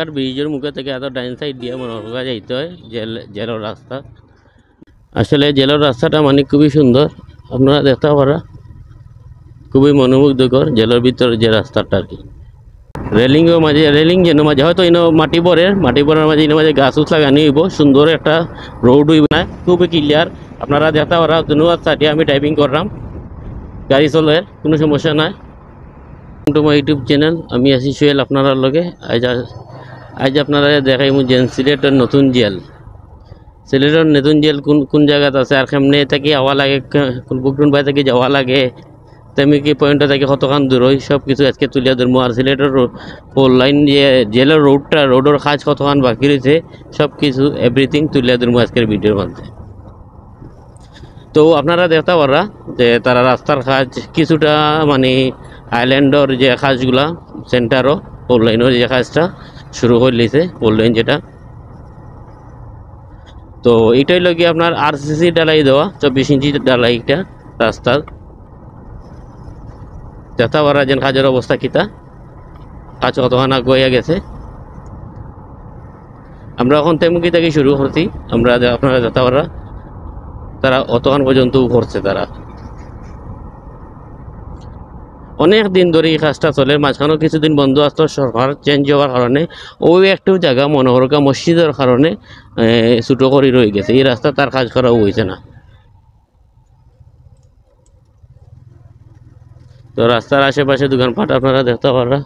আর ব্রিজের মুখে থেকে এত ডাইন সাইড দিয়ে মনোহরকা যাইতে হয় জেলের রাস্তা। আসলে জেলের রাস্তাটা মানে খুবই সুন্দর, আপনারা দেখতে পারা খুবই মনোমুগ্ধকর। জেলের ভিতরে যে রাস্তাটা আর কি, রেলিংও মাঝে রেলিং যেন মাঝে হয়তো ইনো মাটি পরের মাঝে ইনো মাঝে গাছ উছ লাগানি হইব, সুন্দর একটা রোড হইব না, খুবই ক্লিয়ার। আপনারা দেখতে পারা ধন্যবাদ সাথে আমি ড্রাইভিং করলাম, গাড়ি চলে কোনো সমস্যা নাই। টু মাই ইউটিউব চ্যানেল, আমি আছি সোহেল আপনার লগে। আজ আপনারা দেখাই সিলেটের নতুন জেল। সিলেটের নতুন জেল কোন কোন জায়গাত আছে আর কেমনে থেকে আওয়া লাগে, কোন বাই থেকে যাওয়া লাগে, তেমনি কি পয়েন্টটা থেকে কতক্ষণ দূর হয়, সব কিছু আজকে তুলিয়া ধরবো। আর সিলেটের ফোর লাইন যে জেলের রোডের কাজ কতক্ষণ বাকি রয়েছে, সব কিছু এভরিথিং তুলিয়া ধরবো আজকের ভিডিওর মধ্যে। তো আপনারা দেখতে পারা যে তারা রাস্তার কাজ কিছুটা মানে আইল্যান্ডর যে কাজগুলা সেন্টারও ফোর লাইনের যে কাজটা শুরু করে লিছে, ফোর লাইন যেটা। তো এটাই লগে আপনার আরসিসি ডালাই দেওয়া 24 ইঞ্চি ডালাইটা রাস্তার। দেখতে পারা যেন কাজের অবস্থা কিতা, কাজ কতখান আগুয়া গেছে। আমরা এখন তেমুকি থেকে শুরু করছি, আপনারা দেখতে পারা তারা অতখান পর্যন্ত করছে। তারা অনেক দিন ধরে এই কাজটা চলে, মাঝখানেও কিছুদিন বন্ধ আসতো সরকার চেঞ্জ হওয়ার কারণে। ওই একটু জায়গা মনোহরকা মসজিদের কারণে ছোটো করে রয়ে গেছে, এই রাস্তা তার কাজ করাও হয়েছে না। তো রাস্তার আশেপাশে দোকানপাট আপনারা দেখতে পারা।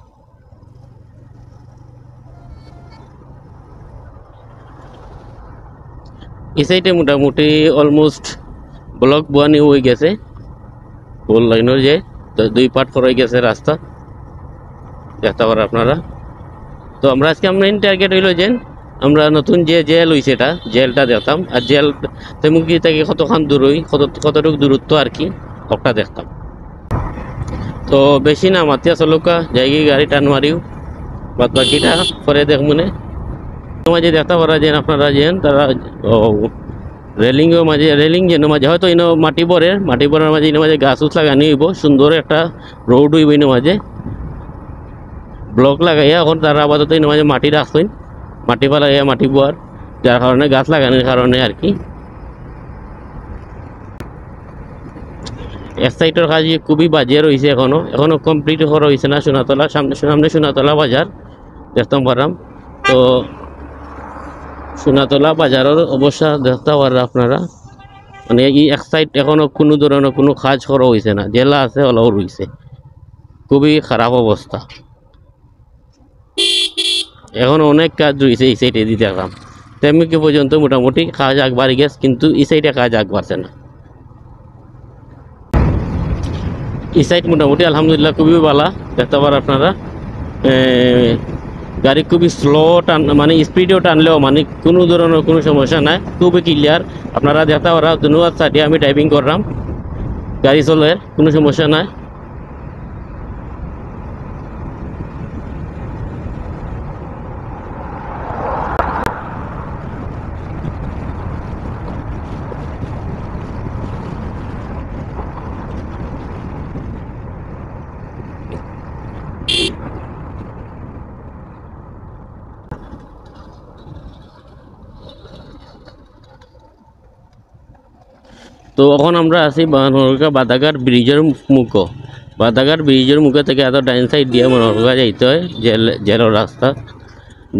এই সাইডে মোটামুটি অলমোস্ট ব্লক বানি হয়ে গেছে, ফোর লাইনের যে 2 পার্ট করা গেছে রাস্তা, দেখতে পারা আপনারা। তো আমরা আজকে মেইন টার্গেট হইল যে আমরা নতুন যে জেল হয়েছে এটা জেলটা দেখতাম, আর জেল তেমুকি থেকে কতক্ষণ দূর হই, কতটুকু দূরত্ব আর কি ওটা দেখতাম। তো বেশি না মাতিয়া চলুকা জায়গায় গাড়ি টান মারিও, বাদ বাকিটা পরে দেখ মনে মাঝে দেখতে পারা যে আপনারা যেন তারা রেলিং যেন মাঝে হয়তো ইনো মাটি পরের মাঝে ইনো মাঝে গাছ উছ লাগানি হইব, সুন্দর একটা রোড হইব ইনো মাঝে ব্লক লাগাইয়া। এখন তারা আপাতত ইনো মাঝে মাটি রাখছেন, মাটি ফালাইয়া মাটি বোয়ার, যার কারণে গাছ লাগানোর কারণে আর কি। এক সাইডের কাজ খুবই বাজে রয়েছে, এখনো কমপ্লিট করা হয়েছে না। সোনাতলা সামনে সোনাতলা বাজার দেখতাম পারাম। তো সোনাতলা বাজারের অবস্থা দেখতে পারা আপনারা, মানে এই এক সাইড এখনো কোনো ধরনের কোনো কাজ করা হয়েছে না, জেলা আছে অলও রয়েছে, খুবই খারাপ অবস্থা। এখন অনেক কাজ রয়েছে এই সাইডে দিতে দেখলাম, তেমনি পর্যন্ত মোটামুটি কাজ আগবাড়ি গেছে, কিন্তু এই সাইডে কাজ আগবাড়ছে না। এই সাইড মোটামুটি আলহামদুলিল্লাহ খুবই ভালো দেখতে পারেন আপনারা। গাড়ি খুবই স্লো মানে স্পিডেও টানলেও মানে কোনো ধরনের কোনো সমস্যা নাই, খুবই ক্লিয়ার। আপনারা দেখতে পারা ধন্যবাদ সাথে আমি ড্রাইভিং করলাম, গাড়ি চলে কোনো সমস্যা নাই। তো এখন আমরা আছি বাদাঘাট ব্রিজের মুখে থেকে এত ডাইন সাইড দিয়ে মনোহরকা যাইতে হয় জেলের রাস্তা,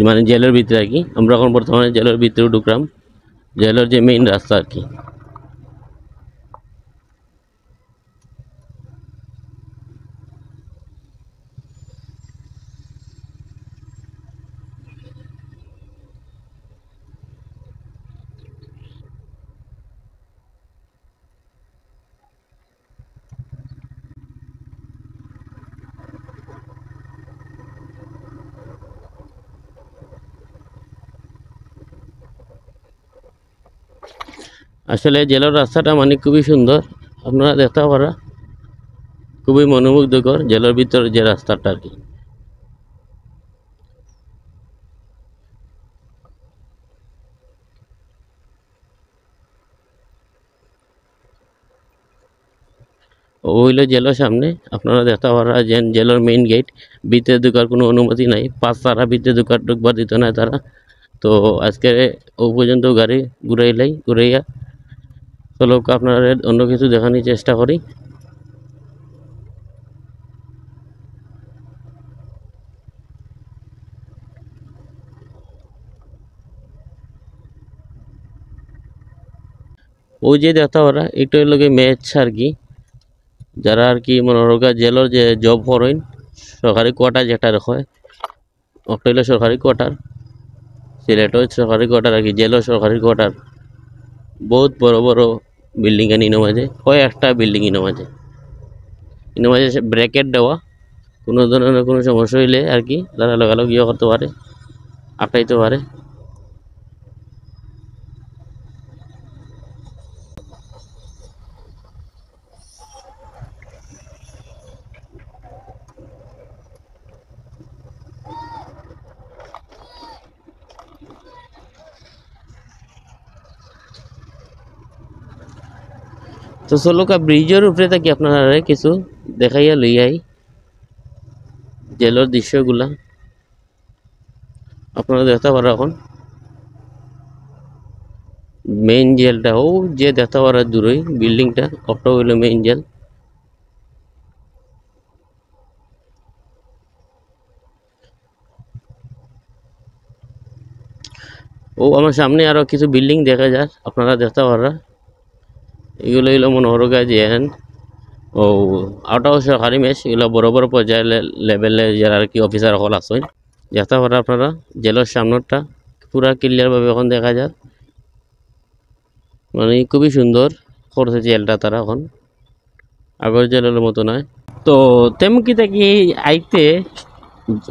মানে জেলের ভিতরে আর কি। আমরা এখন বর্তমানে জেলের ভিতরে ঢুকলাম, জেলের যে মেইন রাস্তা আর কি। আসলে জেলের রাস্তাটা মানে খুবই সুন্দর, আপনারা দেখতে পারা খুবই মনোমুগ্ধকর জেলের ভিতরে যে রাস্তাটা আর কি। হইল জেলের সামনে আপনারা দেখতে পারা যে জেলের মেইন গেট, ভিতরে ঢুকার কোনো অনুমতি নাই, পাঁচ তারা ভিতরে ঢুকবার দিত না তারা। তো আজকে ও পর্যন্ত গাড়ি ঘুরাইয়া চলো আপনারা অন্য কিছু দেখানোর চেষ্টা করি। ওই যে দেখতে পারা এটা হইল ম্যাচ আর কি, যারা আর কি মনে রোগা জেলের যে জব করেন সরকারি কোয়ার্টার যেটা হয়, ওটা হইল সরকারি কোয়ার্টার, সিলেটও সরকারি কোয়ার্টার আর কি, জেলও সরকারি কোয়ার্টার। বহুত বড় বড় বিল্ডিং এর মাঝে কয়েকটা বিল্ডিং এর মাঝে ব্র্যাকেট দেওয়া, কোনো ধরনের কোনো সমস্যা হইলে আর কি তারা লাগালাগ ইয়ে করতে পারে, আটকাইতে পারে। তো চলো ব্রিজের উপরে থাকি আপনারা কিছু দেখাইয়া লইয়াই জেলের দৃশ্যগুলা আপনারা দেখতে পারো। এখন মেইন জেলটা ও যে দেখতে পারা দূরই বিল্ডিংটা, ওটা হইল মেইন জেল। ও আমার সামনে আরো কিছু বিল্ডিং দেখা যায় আপনারা দেখতে পারা, এগুলো হইল মনোহরগা জেন ও আউটাও সরকারি মেশ, এগুলো বড় বড় পর্যায়ে লেভেলে যারা আর কি অফিসার হল আসেন দেখতে পারা আপনারা। জেলের সামনেরটা পুরা ক্লিয়ার ভাবে এখন দেখা যায়, মানে খুবই সুন্দর করছে জেলটা তারা এখন, আগের জেলের মতো নয়। তো তেমকি থেকে আইতে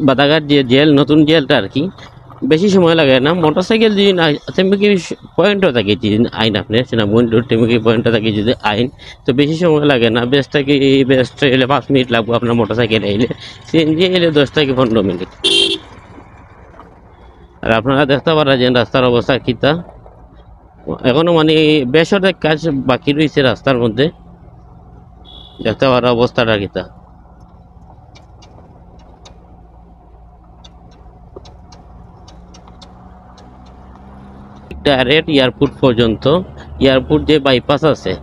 বাদাঘাট যে জেল নতুন জেলটা আর কি বেশি সময় লাগে না, মোটরসাইকেল যদি তেমকি পয়েন্টও থাকে যদি আইন আপনি সেনাবন্দ তেমকি পয়েন্টও থাকে যদি আইন, তো বেশি সময় লাগে না, বেস্ট এলে 5 মিনিট লাগবে আপনার মোটরসাইকেল এলে, সিএনজি এলে 10 থেকে 15 মিনিট। আর আপনারা দেখতে পারা যে রাস্তার অবস্থা কিতা, এখনো মানে বেশ অনেক কাজ বাকি রয়েছে রাস্তার মধ্যে, দেখতে পারা অবস্থাটা কিতা। ডাইরেক্ট এয়ারপোর্ট পর্যন্ত, এয়ারপোর্ট যে বাইপাস আছে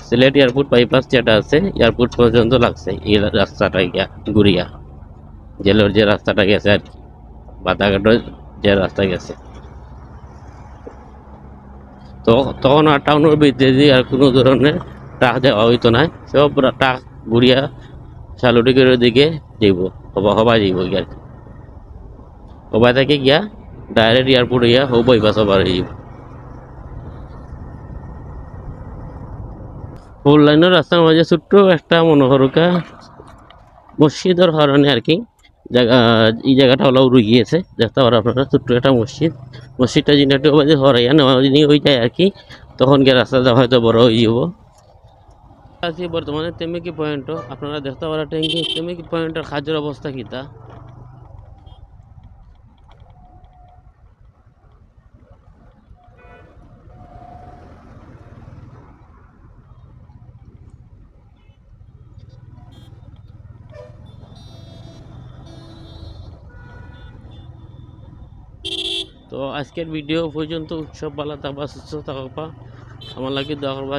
সিলেট এয়ারপোর্ট বাইপাস যেটা আছে এয়ারপোর্ট পর্যন্ত লাগছে এই রাস্তাটা গিয়া ঘুরিয়া জেলের যে রাস্তাটা গেছে আর কি, বাদাঘাটের যে রাস্তা গেছে। তো তখন আর টাউনের ভিতরে দিয়ে আর কোনো ধরনের ট্রাক দেওয়া হইতো না, সব ট্রাক ঘুরিয়া শালুটিকের দিকে যাইব, হবাই যাইব গিয়া, হবাই থেকে গিয়া ডাইরেক্ট এয়ারপোর্ট গিয়া হো বাইপাস হবার হয়ে যাব। ফোর লাইনের রাস্তার মাঝে ছোট্ট একটা মনোহরকা মসজিদের কারণে আর কি জায়গা, এই জায়গাটা হলো রয়ে গিয়েছে দেখতে পারো আপনারা, ছোট্ট একটা মসজিদ, মসজিদটা যিনি একটু হরাইয়া নেওয়া যিনি হয়ে যায় আর কি, তখন গিয়ে রাস্তাটা হয়তো বড় হয়ে যাব। আছি বর্তমানে তেমেকি পয়েন্টও আপনারা দেখতে পারা, ট্যাঙ্কি তেমেকি পয়েন্টের কাজের অবস্থা কিতা। তো আজকের ভিডিও পর্যন্ত, উৎসব ভালো থাকবা, সুস্থ থাকবা, আমার লাগে দোয়া করবা।